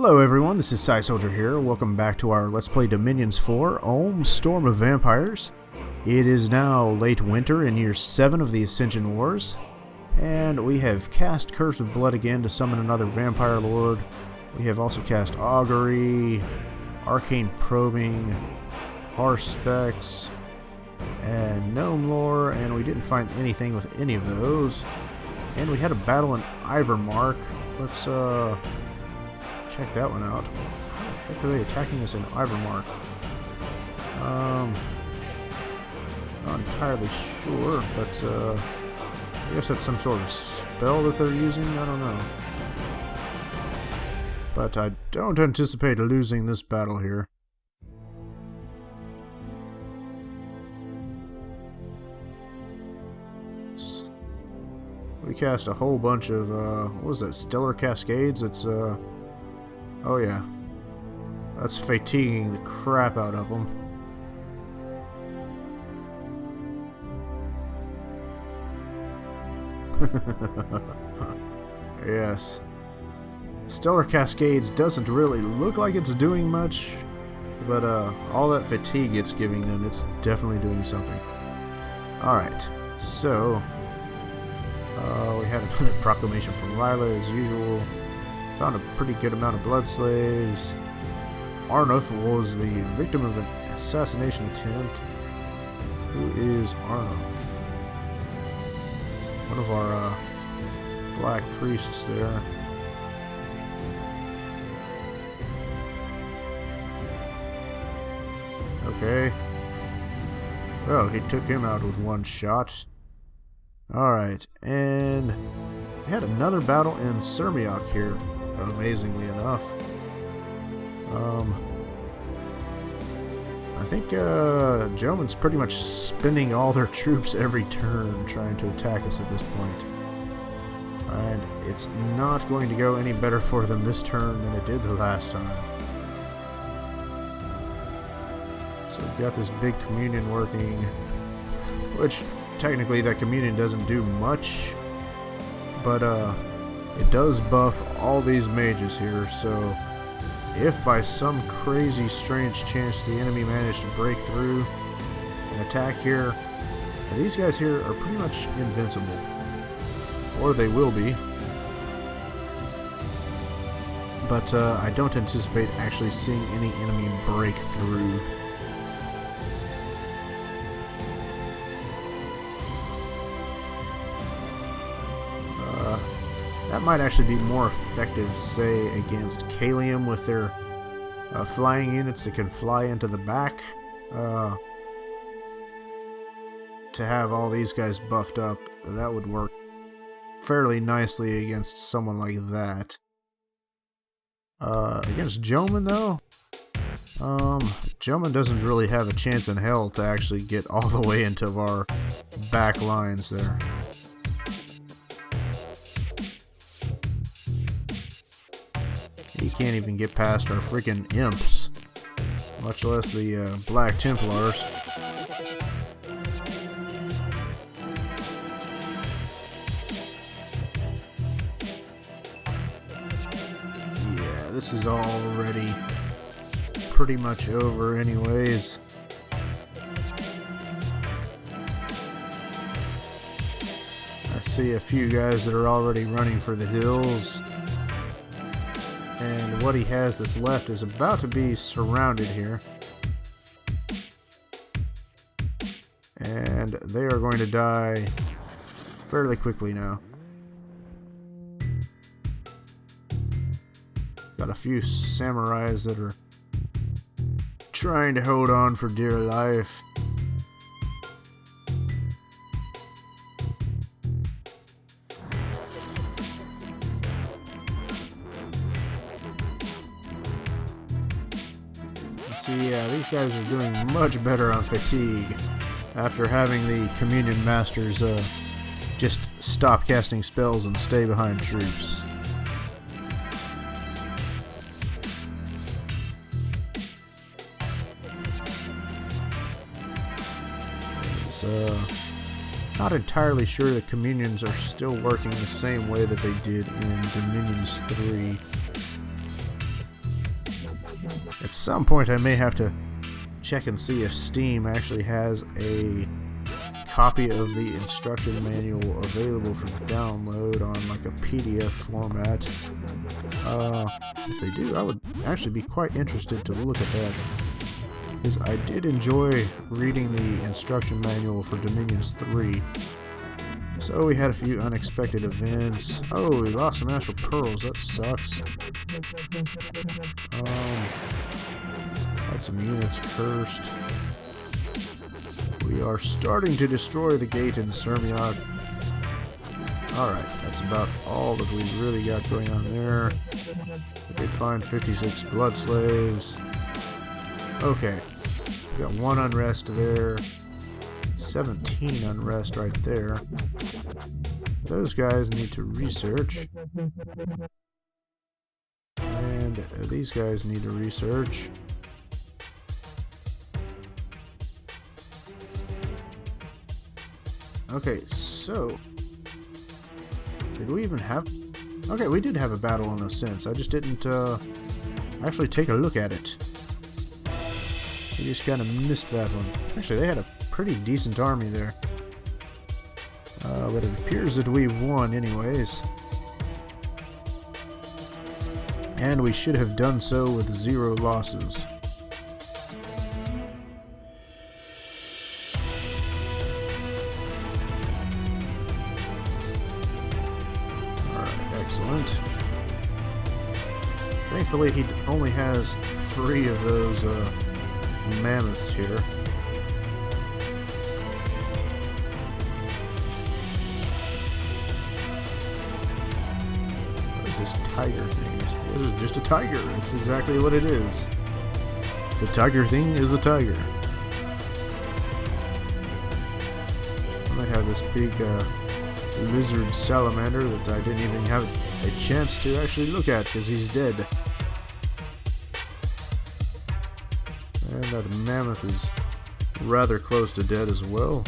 Hello everyone, this is Soldier here. Welcome back to our Let's Play Dominions 4, Ulm Storm of Vampires. It is now late winter in year 7 of the Ascension Wars, and we have cast Curse of Blood again to summon another Vampire Lord. We have also cast Augury, Arcane Probing, Harsh Specs, and Gnome Lore, and we didn't find anything with any of those. And we had a battle in Ivermark. Let's check that one out. How the heck are they attacking us in Ivermark? Not entirely sure, but I guess that's some sort of spell that they're using. I don't know. But I don't anticipate losing this battle here. We cast a whole bunch of, what was that, Stellar Cascades? It's, oh yeah. That's fatiguing the crap out of them. Yes. Stellar Cascades doesn't really look like it's doing much, but, all that fatigue it's giving them, it's definitely doing something. Alright, so... we had another proclamation from Ryla as usual. Found a pretty good amount of blood slaves. Arnulf was the victim of an assassination attempt. Who is Arnulf? One of our black priests there. Okay. Well, he took him out with one shot. Alright, and we had another battle in Sermiak here, amazingly enough. I think German's pretty much spending all their troops every turn trying to attack us at this point. And it's not going to go any better for them this turn than it did the last time. So we've got this big communion working, which... technically that communion doesn't do much, but it does buff all these mages here, so if by some crazy strange chance the enemy managed to break through and attack here, these guys here are pretty much invincible. Or they will be. But I don't anticipate actually seeing any enemy break through. That might actually be more effective, say, against Kalium with their flying units that can fly into the back. To have all these guys buffed up, that would work fairly nicely against someone like that. Against Joman, though, Joman doesn't really have a chance in hell to actually get all the way into our back lines there. He can't even get past our freaking imps, much less the Black Templars. Yeah, this is already pretty much over anyways. I see a few guys that are already running for the hills. And what he has that's left is about to be surrounded here. And they are going to die fairly quickly now. Got a few samurais that are trying to hold on for dear life. So yeah, these guys are doing much better on fatigue after having the Communion Masters just stop casting spells and stay behind troops. It's not entirely sure the Communions are still working the same way that they did in Dominions 3. some point I may have to check and see if Steam actually has a copy of the instruction manual available for download on like a PDF format. If they do, I would actually be quite interested to look at that, because I did enjoy reading the instruction manual for Dominions 3. So we had a few unexpected events. Oh, we lost some astral pearls. That sucks. Had some units cursed. We are starting to destroy the gate in Sirmiot. Alright, that's about all that we really got going on there. We did find 56 blood slaves. Okay, we got 1 unrest there. 17 unrest right there. Those guys need to research. And these guys need to research. Okay, so did we even have... Okay, we did have a battle in a sense. I just didn't actually take a look at it. We just kind of missed that one. Actually, they had a pretty decent army there. But it appears that we've won anyways. And we should have done so with 0 losses. Excellent. Thankfully, he only has 3 of those mammoths here. What is this tiger thing? This is just a tiger. That's exactly what it is. The tiger thing is a tiger. I might have this big lizard salamander that I didn't even have a chance to actually look at because he's dead. And that mammoth is rather close to dead as well.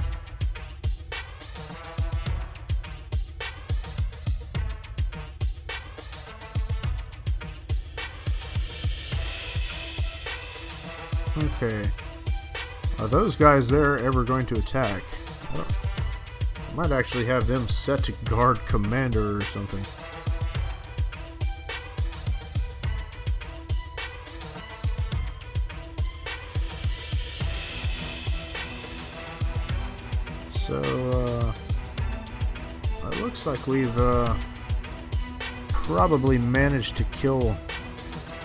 Okay. Are those guys there ever going to attack? Might actually have them set to guard commander or something. So, it looks like we've probably managed to kill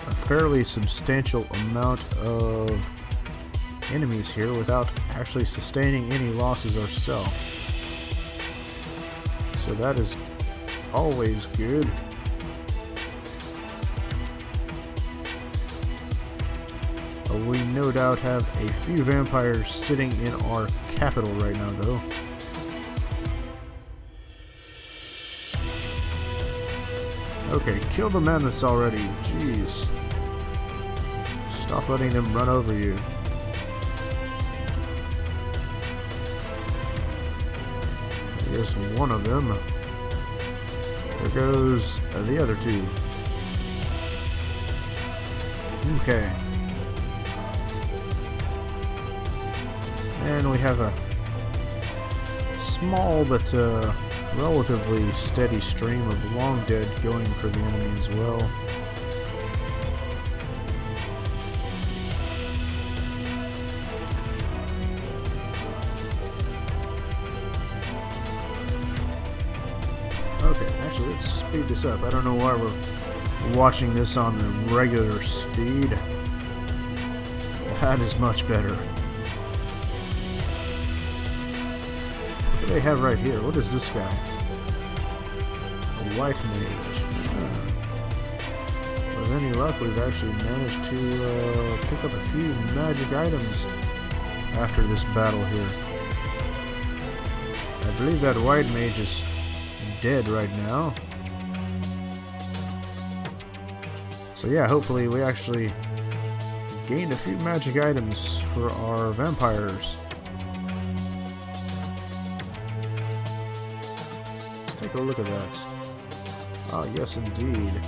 a fairly substantial amount of enemies here without actually sustaining any losses ourselves. So that is always good. We no doubt have a few vampires sitting in our capital right now, though. Okay, kill the mammoths already. Jeez. Stop letting them run over you. There's one of them. There goes the other 2. Okay. And we have a small but relatively steady stream of long dead going for the enemy as well. Okay, actually let's speed this up. I don't know why we're watching this on the regular speed. That is much better. What do they have right here? What is this guy? A white mage. With any luck, we've actually managed to pick up a few magic items after this battle here. I believe that white mage is dead right now. So yeah, hopefully we actually gained a few magic items for our vampires. Let's take a look at that. Ah, yes indeed.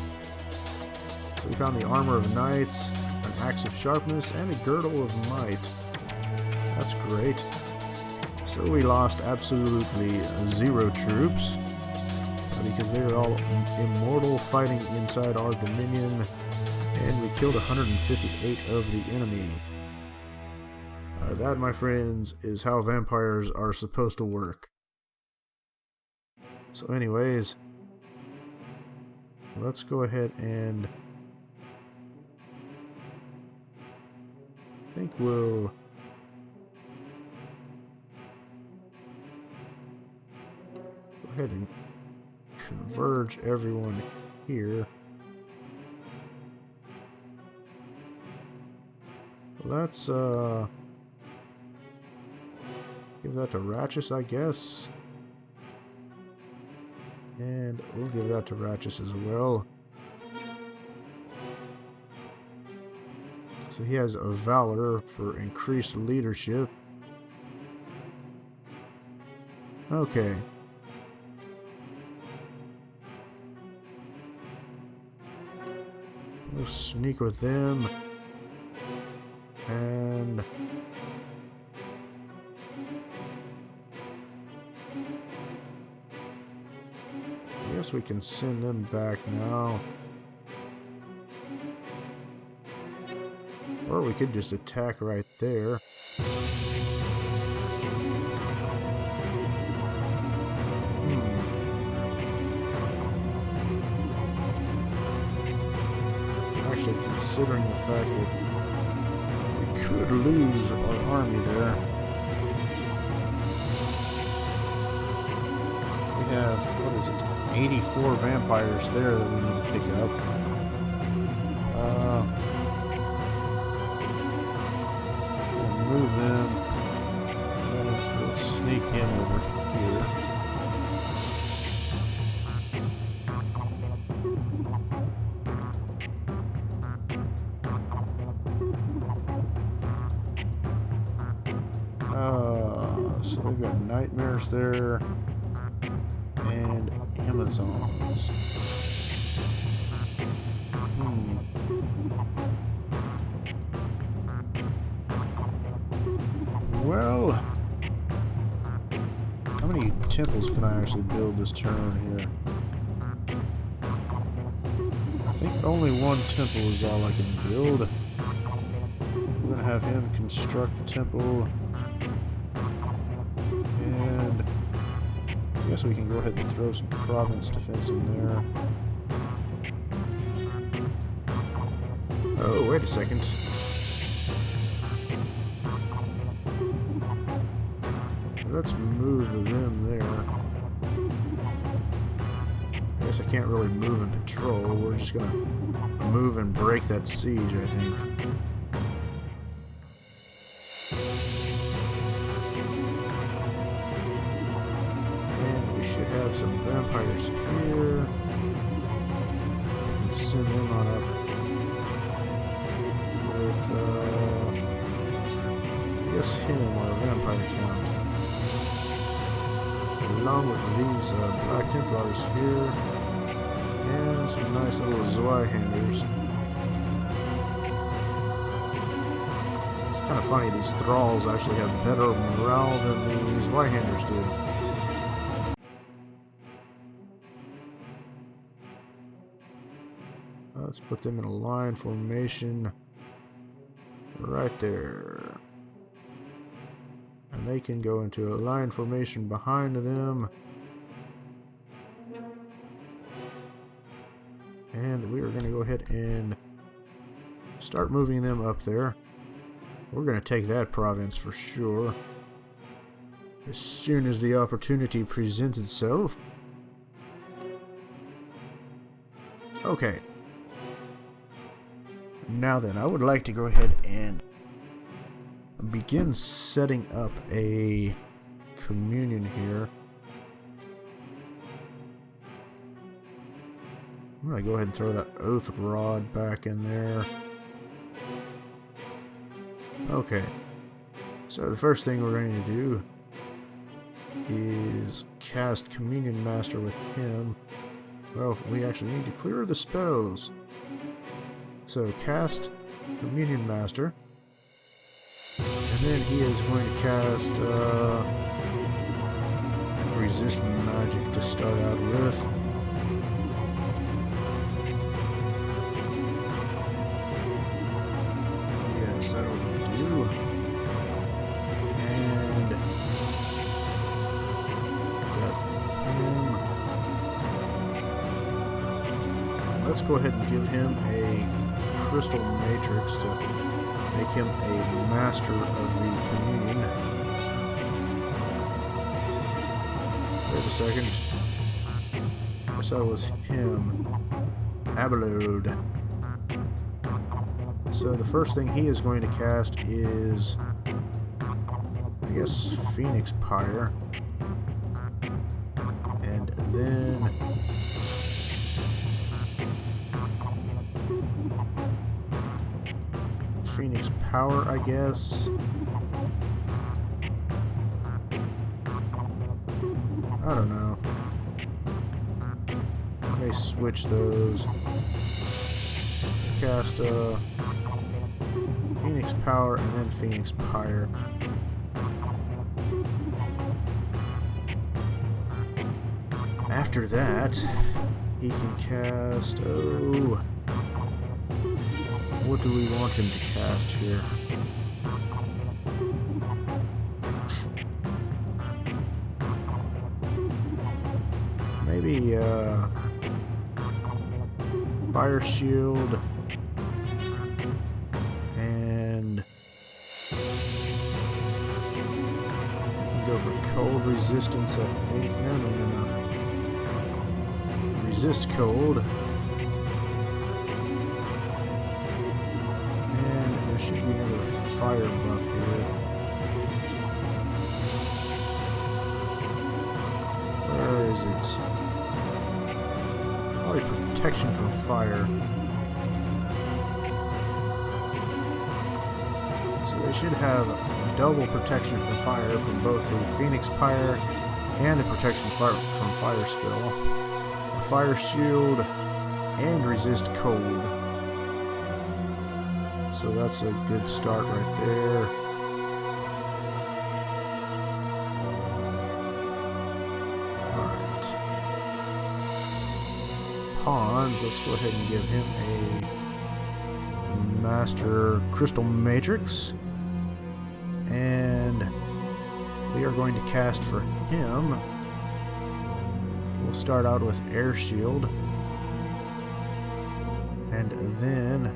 So we found the armor of knights, an axe of sharpness, and a girdle of might. That's great. So we lost absolutely 0 troops, because they were all immortal fighting inside our dominion, and we killed 158 of the enemy. That, my friends, is how vampires are supposed to work. So anyways, let's go ahead and I think we'll go ahead and converge everyone here. Let's give that to Ratchus, I guess. And we'll give that to Ratchus as well. So he has a Valor for increased leadership. Okay. We'll sneak with them. And I guess we can send them back now. Or we could just attack right there. Actually, considering the fact that we could lose our army there. We have, what is it, 84 vampires there that we need to pick up. We'll move them, and we'll sneak him over here. So they've got nightmares there. And Amazons. Well, how many temples can I actually build this turn here? I think only 1 temple is all I can build. We're going to have him construct the temple. And I guess we can go ahead and throw some province defense in there. Oh, wait a second. Let's move them there. I guess I can't really move and patrol. We're just gonna move and break that siege, I think. Should have some vampires here. We can send them on up with, I guess him, our vampire count. Along with these Black Templars here, and some nice little Zweihanders. It's kind of funny, these Thralls actually have better morale than these Zweihanders do. Let's put them in a line formation right there. And they can go into a line formation behind them. And we are going to go ahead and start moving them up there. We're going to take that province for sure, as soon as the opportunity presents itself. Okay. Now then, I would like to go ahead and begin setting up a communion here. I'm going to go ahead and throw that Oath Rod back in there. Okay. So the first thing we're going to do is cast Communion Master with him. Well, we actually need to clear the spells. So cast Dominion Master. And then he is going to cast Resist Magic to start out with. Yes, that'll do. And got him. Let's go ahead and give him a Crystal Matrix to make him a Master of the Communion. Wait a second. Guess that was him. Abalode. So the first thing he is going to cast is, I guess, Phoenix Pyre. And then Phoenix Power, I guess. I don't know. I may switch those. Cast Phoenix Power and then Phoenix Pyre. After that, he can cast, what do we want him to cast here? Maybe, Fire Shield, and we can go for Cold Resistance, I think. No. Resist Cold. And there should be another Fire buff here. Where is it? Probably Protection from Fire. So they should have double protection from fire from both the Phoenix Pyre and the protection from fire spell. A Fire Shield and Resist Cold. So that's a good start right there. Alright. Pawns, let's go ahead and give him a Master Crystal Matrix. And we are going to cast for him. We'll start out with Air Shield. And then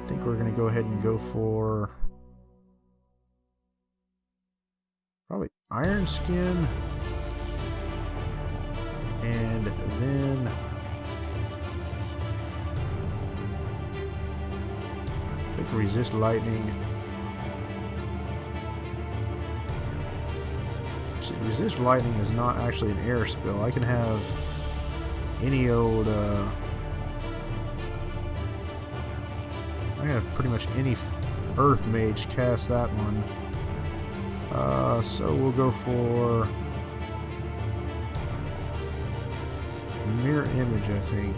I think we're going to go ahead and go for probably Iron Skin. And then I think Resist Lightning. See, Resist Lightning is not actually an air spell. I can have any old I have pretty much any Earth Mage cast that one. So we'll go for Mirror Image, I think.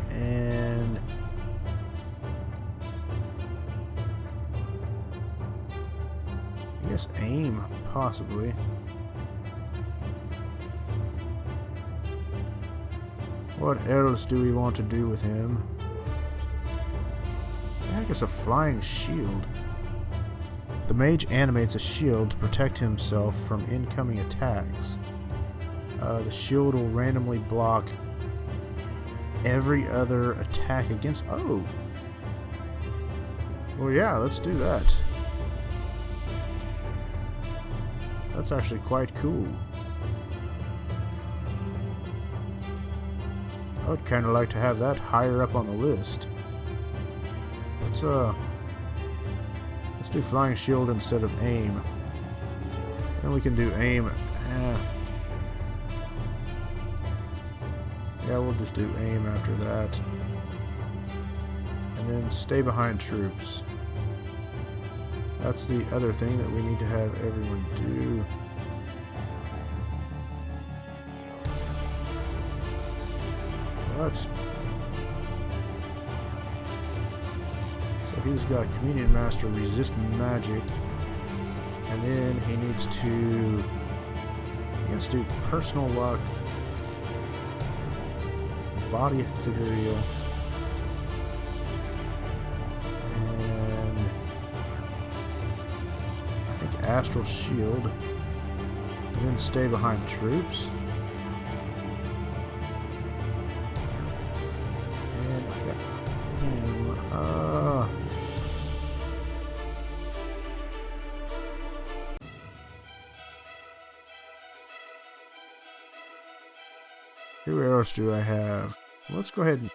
And I guess Aim, possibly. What else do we want to do with him? I guess a Flying Shield. The mage animates a shield to protect himself from incoming attacks. The shield will randomly block every other attack against... Oh! Well, yeah, let's do that. That's actually quite cool. I would kind of like to have that higher up on the list. Let's do Flying Shield instead of Aim. Then we can do Aim. Yeah, we'll just do Aim after that. And then Stay Behind Troops. That's the other thing that we need to have everyone do. What? he's got Communion Master, resist magic, and then he needs to, I guess, do personal luck, body ethereal, and I think astral shield, and then stay behind troops. And I forgot him. Who else do I have? Let's go ahead and...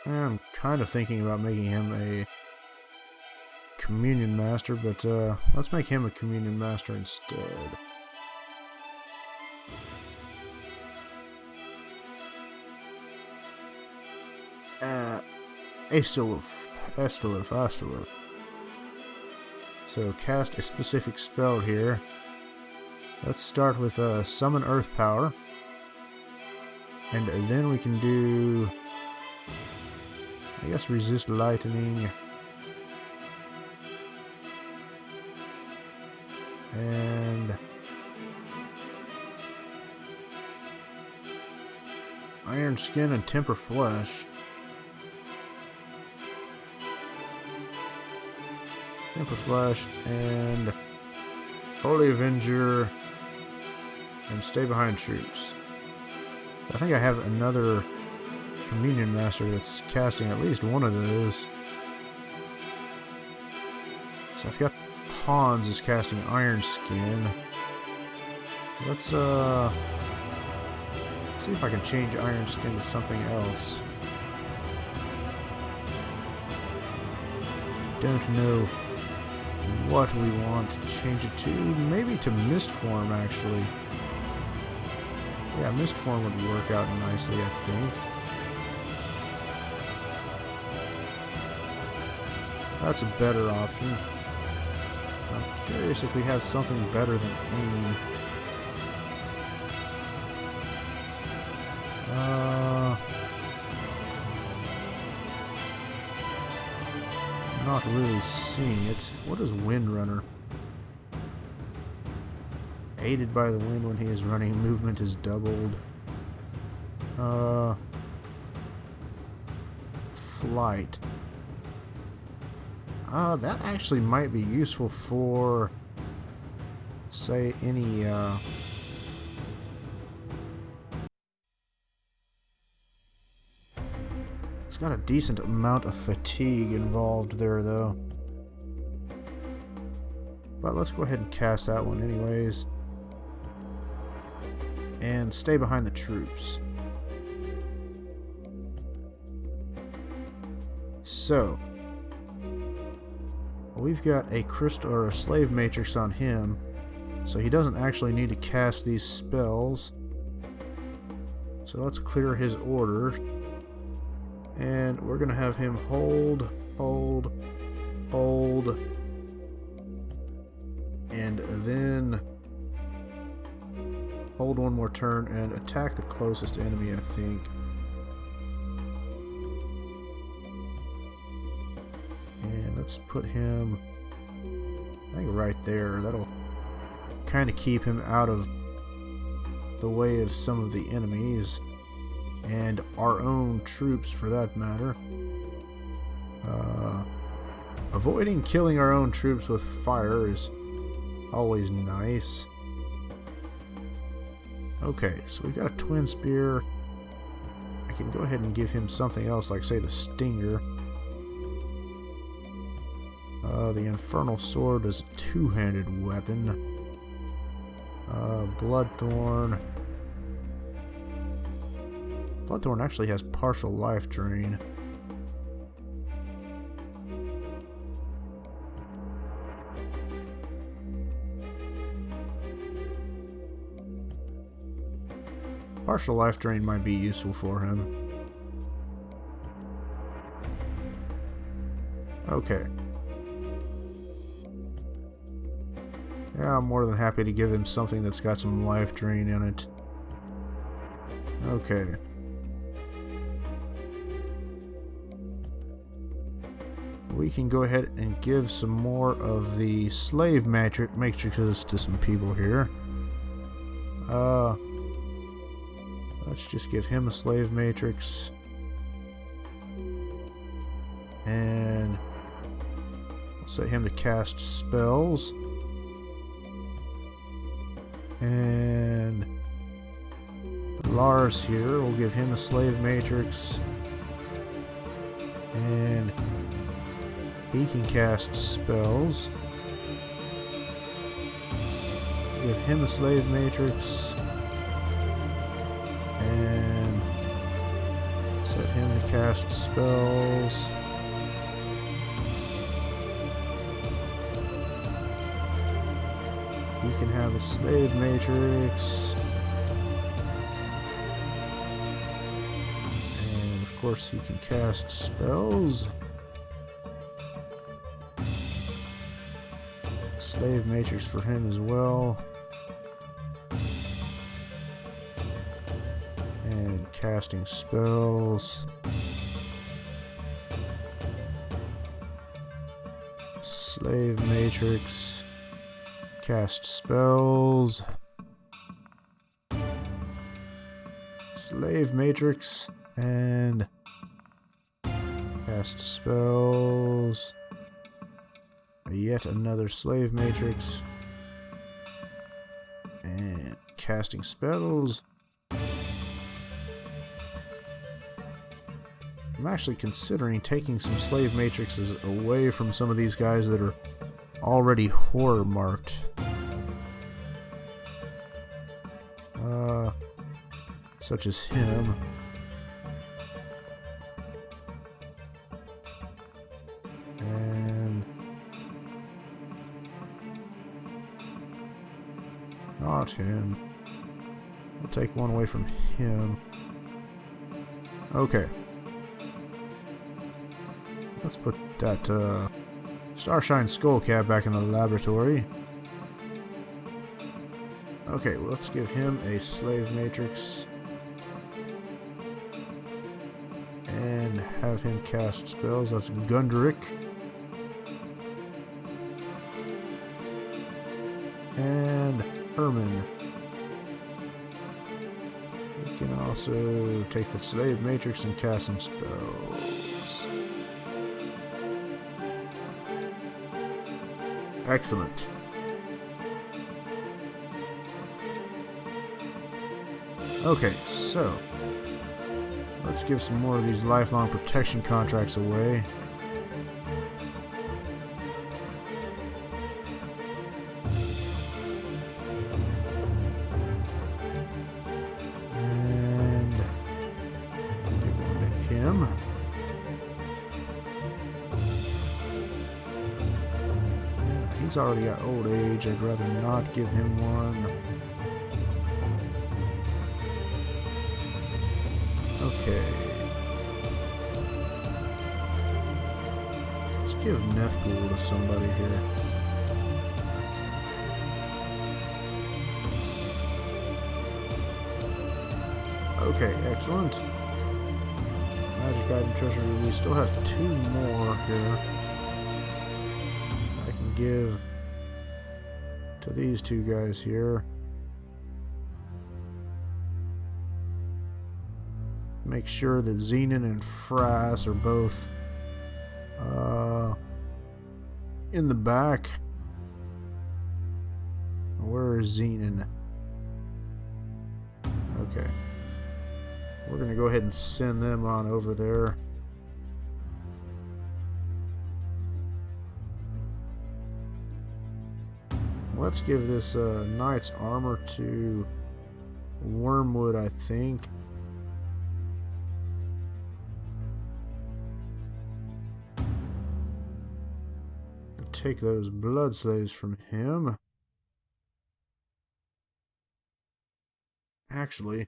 I'm kind of thinking about making him a Communion Master, but let's make him a Communion Master instead. Astaluf. So cast a specific spell here. Let's start with Summon Earth Power. And then we can do, I guess, Resist Lightning. And Iron Skin and Temper Flesh. Temper Flesh and Holy Avenger and Stay Behind Troops. I think I have another Communion Master that's casting at least one of those. So I've got Pawns is casting Iron Skin. Let's see if I can change Iron Skin to something else. Don't know what we want to change it to. Maybe to Mist Form, actually. Yeah, Mist Form would work out nicely, I think. That's a better option. I'm curious if we have something better than Aim. Not really seeing it. What is Windrunner? Aided by the wind when he is running, movement is doubled. Flight. That actually might be useful for, say, any, It's got a decent amount of fatigue involved there, though. But let's go ahead and cast that one anyways. And stay behind the troops. So, we've got a crystal or a slave matrix on him, so he doesn't actually need to cast these spells. So let's clear his order. And we're going to have him hold, and then hold one more turn and attack the closest enemy, I think. And let's put him, I think, right there. That'll kind of keep him out of the way of some of the enemies. And our own troops, for that matter. Avoiding killing our own troops with fire is always nice. Okay, so we've got a twin spear. I can go ahead and give him something else, like, say, the stinger. The infernal sword is a two-handed weapon. Bloodthorn. Bloodthorn actually has partial life drain. Partial life drain might be useful for him. Okay. Yeah, I'm more than happy to give him something that's got some life drain in it. Okay. we can go ahead and give some more of the slave matrices to some people here. Let's just give him a slave matrix. And we'll set him to cast spells. And Lars here, we'll give him a slave matrix. And he can cast spells. Give him a slave matrix. And set him to cast spells. He can have a slave matrix. And of course he can cast spells. Slave matrix for him as well. And casting spells. Slave matrix. Cast spells. Slave matrix. And cast spells. Yet another slave matrix. And casting spells. I'm actually considering taking some slave matrices away from some of these guys that are already horror marked. Such as him. And not him. We'll take one away from him. Okay. Let's put that Starshine Skullcap back in the laboratory. Okay, well, let's give him a slave matrix. And have him cast spells. That's Gundrick. And Herman. He can also take the slave matrix and cast some spells. Excellent. Okay, so let's give some more of these lifelong protection contracts away. And give one to him. He's already got old age. I'd rather not give him one. Okay. Let's give Nethgul to somebody here. Okay, excellent. Magic item treasury. We still have 2 more here. I can give to these 2 guys here. Make sure that Xenon and Frass are both in the back. Where is Xenon? Okay. We're going to go ahead and send them on over there. Let's give this knight's armor to Wormwood, I think. Take those blood slaves from him. Actually,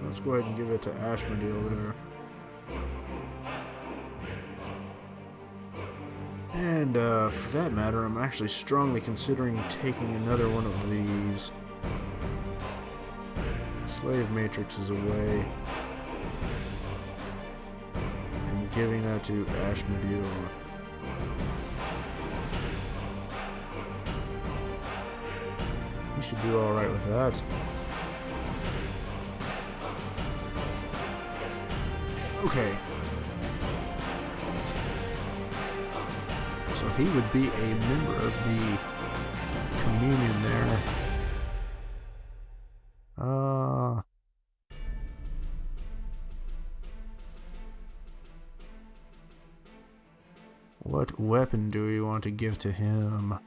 let's go ahead and give it to Ashmodil there. And for that matter, I'm actually strongly considering taking another one of these slave matrices away. giving that to Ashmedil. He should do alright with that. Okay. So he would be a member of the communion there. What weapon do we want to give to him?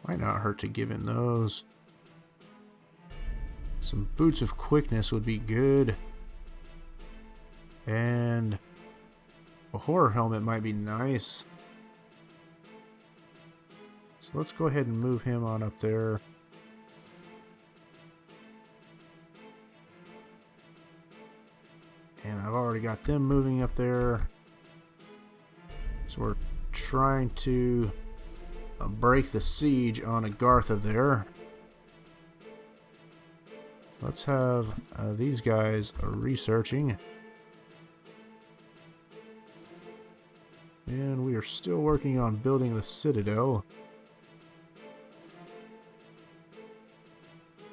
Might not hurt to give him those. Some boots of quickness would be good. And a horror helmet might be nice. So let's go ahead and move him on up there. And I've already got them moving up there. So we're trying to break the siege on Agartha there. Let's have these guys researching. And we are still working on building the citadel.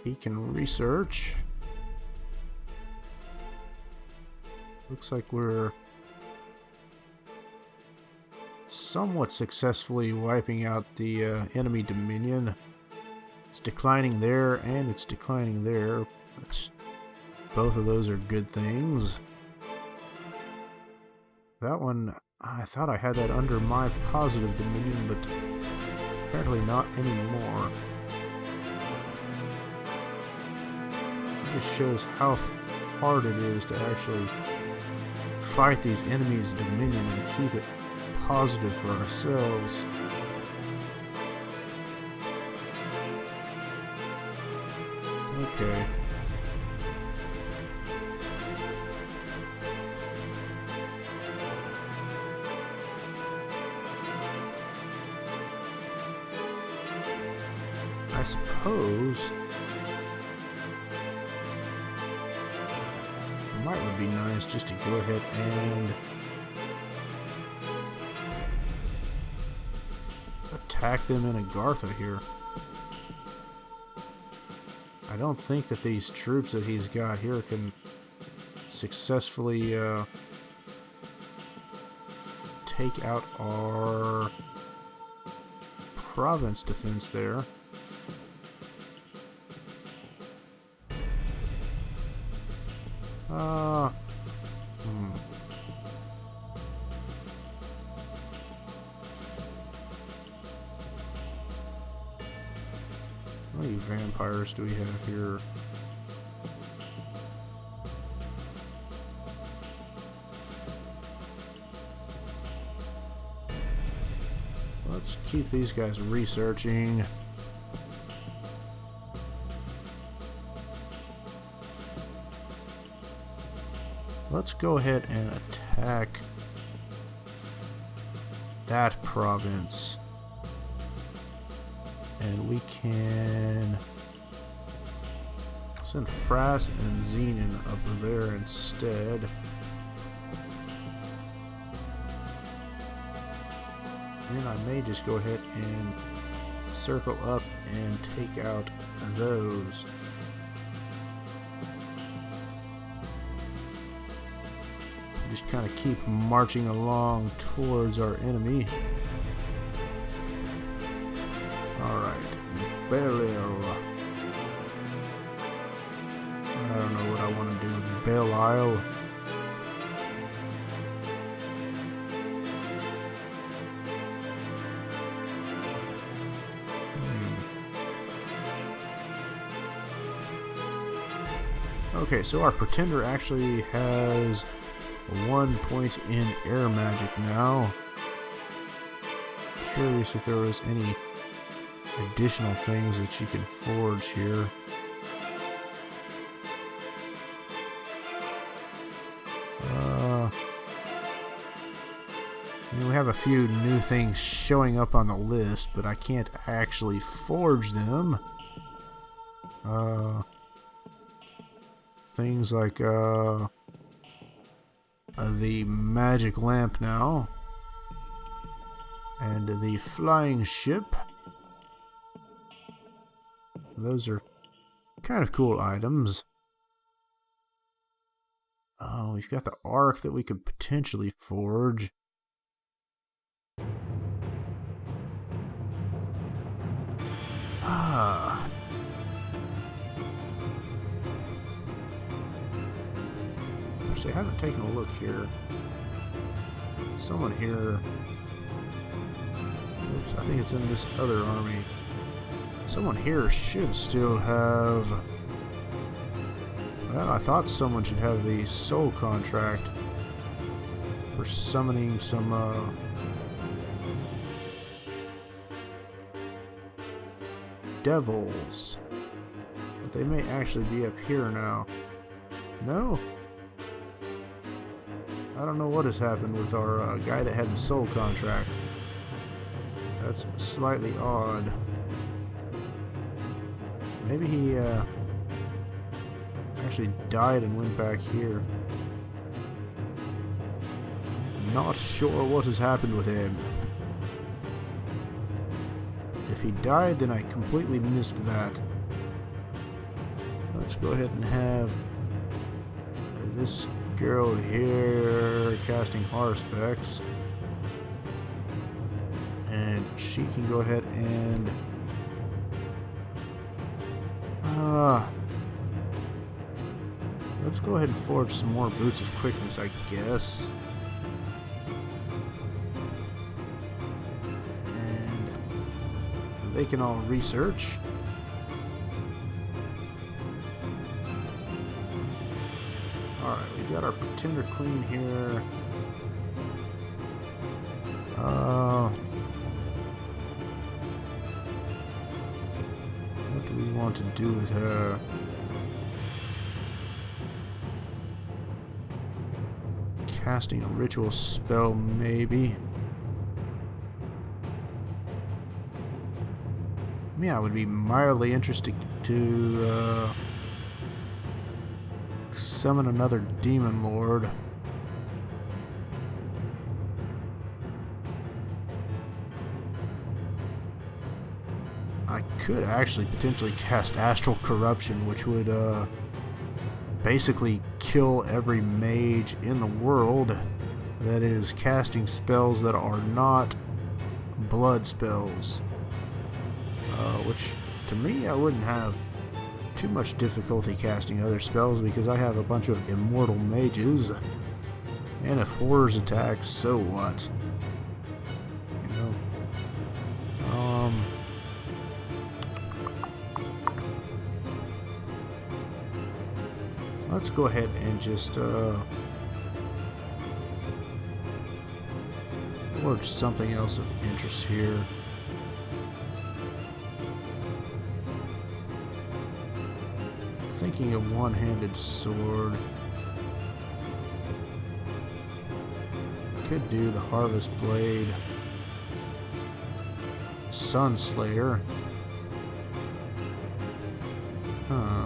He can research. Looks like we're somewhat successfully wiping out the enemy dominion. It's declining there and it's declining there. Both of those are good things. That one, I thought I had that under my positive dominion, but apparently not anymore. It just shows how hard it is to actually fight these enemies' dominion and keep it positive for ourselves. Okay. I suppose it might would be nice just to go ahead and attack them in Agartha here. I don't think that these troops that he's got here can successfully take out our province defense there. How many vampires do we have here? Let's keep these guys researching. Let's go ahead and attack that province. And we can send Frass and Zenon up there instead. Then I may just go ahead and circle up and take out those. Just kind of keep marching along towards our enemy. Alright, Belial. I don't know what I want to do with Belial. Okay, so our pretender actually has 1 point in air magic now. Curious if there was any additional things that she can forge here. we have a few new things showing up on the list, but I can't actually forge them. Things like the magic lamp now, and the flying ship. Those are kind of cool items. Oh, we've got the arc that we could potentially forge. Actually, I haven't taken a look here. Someone here... Oops, I think it's in this other army. Someone here should still have... Well, I thought someone should have the soul contract for summoning some, devils. But they may actually be up here now. No? I don't know what has happened with our guy that had the soul contract. That's slightly odd. Maybe he actually died and went back here. Not sure what has happened with him. If he died, then I completely missed that. Let's go ahead and have this girl here casting Haruspex. And she can go ahead and... let's go ahead and forge some more Boots of Quickness, I guess. And they can all research. Alright, we've got our Pretender Queen here. What do we want to do with her? Casting a ritual spell, maybe. I mean, I would be mildly interested to summon another demon lord. I could actually potentially cast Astral Corruption, which would basically kill every mage in the world that is casting spells that are not blood spells. Which, to me, I wouldn't have too much difficulty casting other spells because I have a bunch of immortal mages. And if horrors attack, so what? You know? Let's go ahead and just forge something else of interest here. Thinking a one-handed sword. Could do the Harvest Blade. Sunslayer. Huh.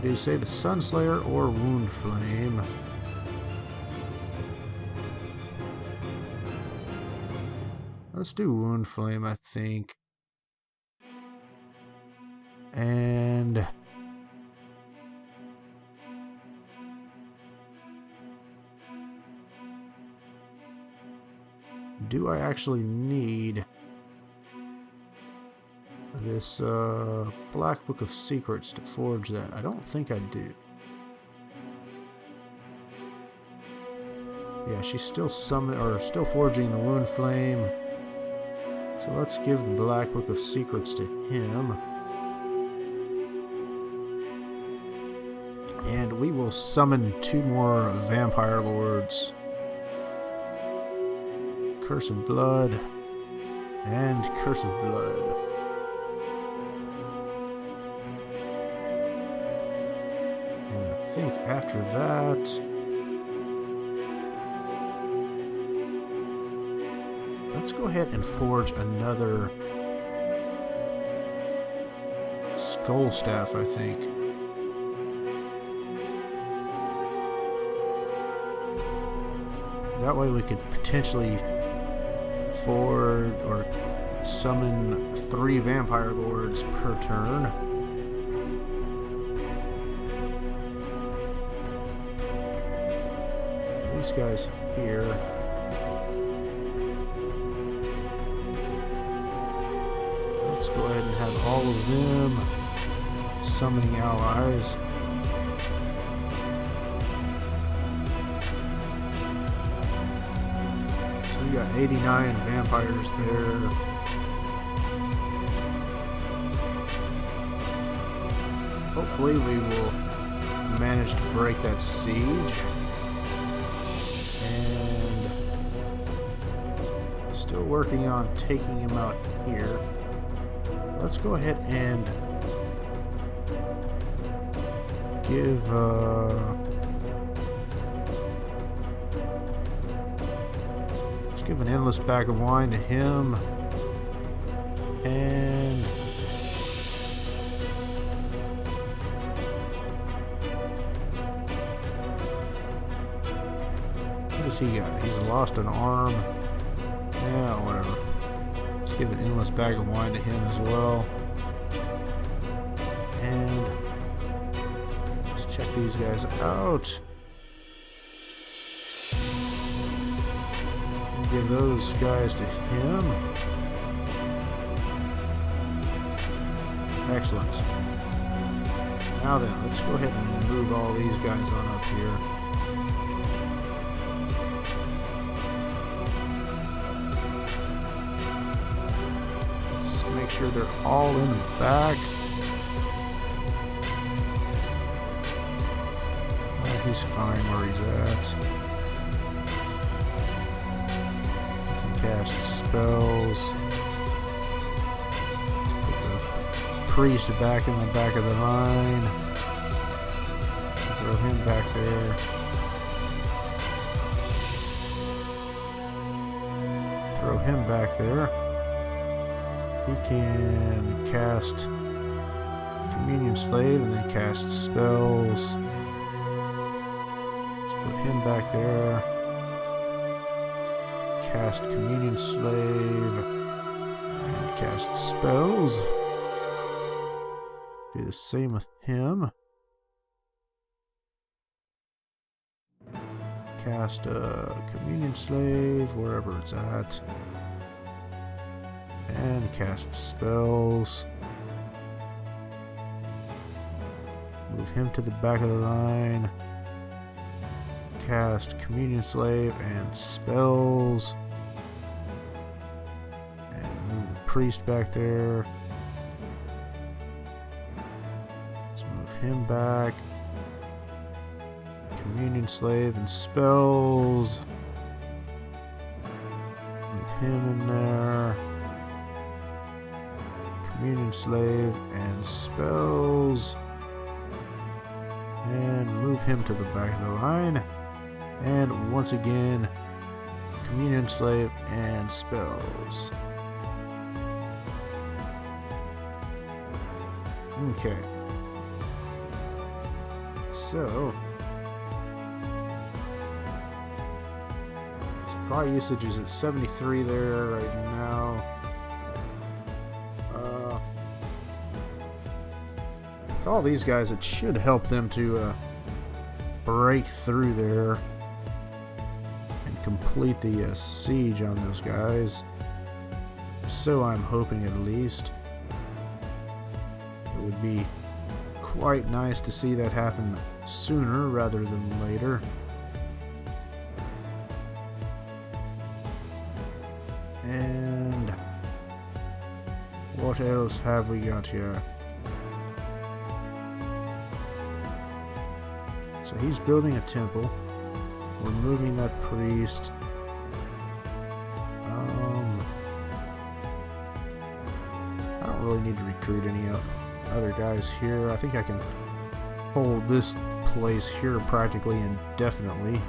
Did you say the Sunslayer or Wound Flame? Let's do Wound Flame, I think. And... do I actually need this Black Book of Secrets to forge that? I don't think I do. Yeah, she's still still forging the Wound Flame. So let's give the Black Book of Secrets to him. And we will summon 2 more Vampire Lords. Curse of Blood and Curse of Blood. think after that, let's go ahead and forge another skull staff, I think. That way we could potentially forge or summon 3 vampire lords per turn. These guys here. Let's go ahead and have all of them summoning allies. So we got 89 vampires there. Hopefully we will manage to break that siege. And still working on taking him out here. Let's go ahead and give let's give an endless bag of wine to him, and what does he got? He's lost an arm. Yeah, whatever. Let's give an endless bag of wine to him as well. And let's check these guys out. And give those guys to him. Excellent. Now then, let's go ahead and move all these guys on up here. Make sure they're all in the back. He's fine where he's at. He can cast spells. Let's put the priest back in the back of the line. Throw him back there. Throw him back there. He can cast Communion Slave and then cast spells. Let's put him back there. Cast Communion Slave and cast spells. Do the same with him. Cast a Communion Slave wherever it's at. And cast spells. Move him to the back of the line. Cast Communion Slave and spells. And move the priest back there. Let's move him back. Communion Slave and spells. Move him in there. Communion Slave and spells, and move him to the back of the line, and once again Communion Slave and spells. Okay, so supply usage is at 73 there right now. With all these guys, it should help them to break through there and complete the siege on those guys. So I'm hoping, at least. It would be quite nice to see that happen sooner rather than later. And what else have we got here? So he's building a temple. We're moving that priest. I don't really need to recruit any other guys here. I think I can hold this place here practically indefinitely.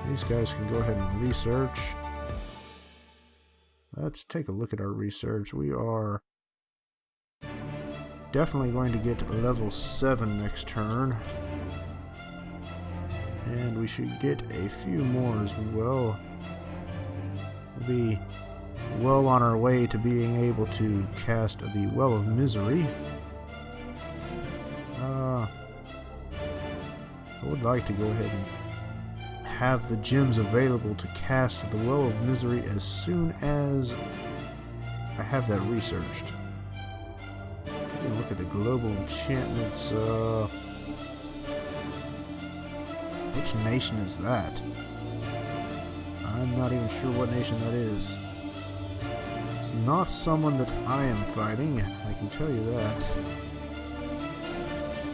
These guys can go ahead and research. Let's take a look at our research. We are definitely going to get level 7 next turn. And we should get a few more as well. We'll be well on our way to being able to cast the Well of Misery. I would like to go ahead and have the gems available to cast the Well of Misery as soon as I have that researched. Taking a look at the global enchantments. Which nation is that? I'm not even sure what nation that is. It's not someone that I am fighting, I can tell you that.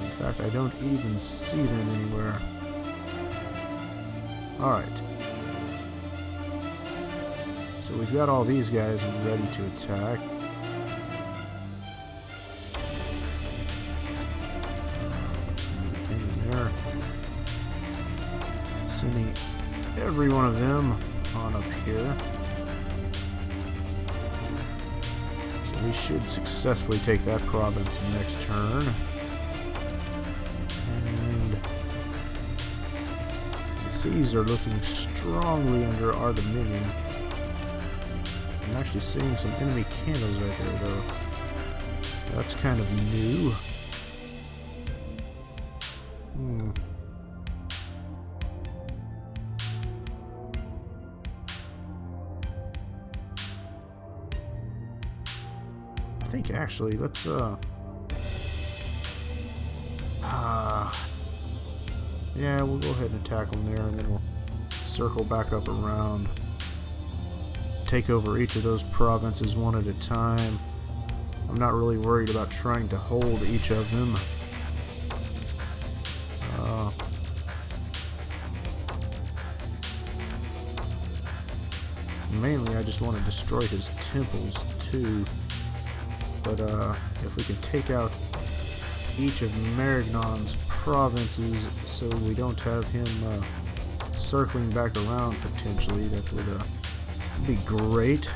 In fact, I don't even see them anywhere. Alright. So we've got all these guys ready to attack. Let's move him in there. Sending every one of them on up here. So we should successfully take that province next turn. Seas are looking strongly under our dominion. I'm actually seeing some enemy candles right there, though. That's kind of new. I think actually, let's yeah, we'll go ahead and attack them there, and then we'll circle back up around. Take over each of those provinces one at a time. I'm not really worried about trying to hold each of them. Mainly, I just want to destroy his temples, too. But if we can take out each of Marignon's provinces so we don't have him circling back around potentially, that would be great.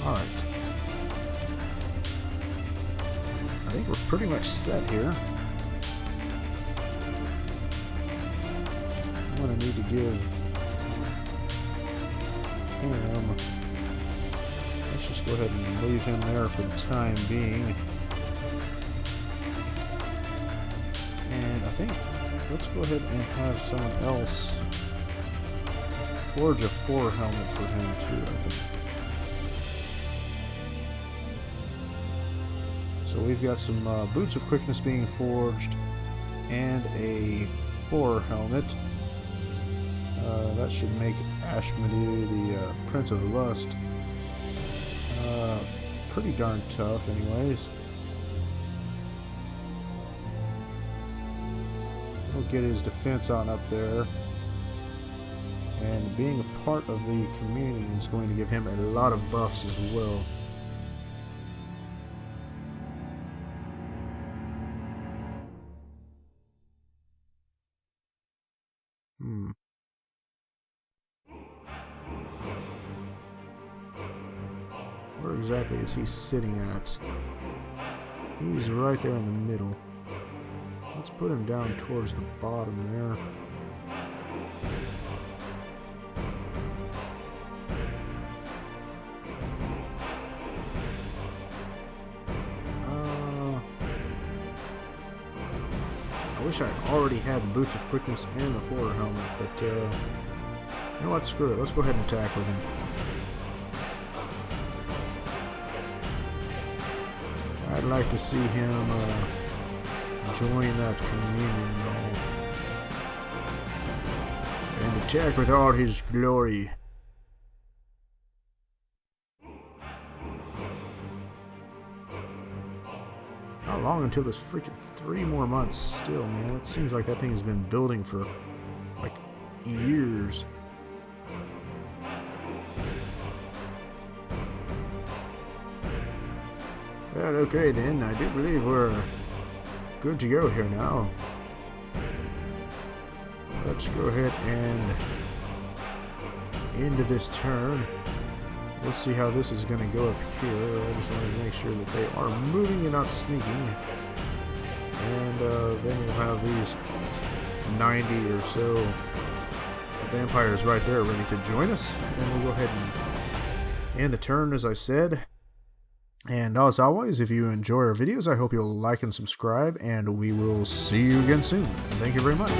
Alright. I think we're pretty much set here. I'm going to need to give him... Let's just go ahead and leave him there for the time being. And I think let's go ahead and have someone else forge a horror helmet for him too, I think. So we've got some boots of quickness being forged and a horror helmet. That should make Ashmadu, the Prince of Lust, pretty darn tough anyways. He'll get his defense on up there, and being a part of the community is going to give him a lot of buffs as well. Where exactly is he sitting at? He's right there in the middle. Let's put him down towards the bottom there. I wish I already had the boots of quickness and the horror helmet, but you know what? Screw it. Let's go ahead and attack with him. I'd like to see him join that communion and attack with all his glory. How long until this freaking 3 more months still, man? It seems like that thing has been building for, like, years. Well, okay then, I do believe we're good to go here now. Let's go ahead and into this turn. Let's see how this is going to go up here. I just want to make sure that they are moving and not sneaking. And then we'll have these 90 or so vampires right there ready to join us. And we'll go ahead and end the turn, as I said. And as always, if you enjoy our videos, I hope you'll like and subscribe. And we will see you again soon. Thank you very much.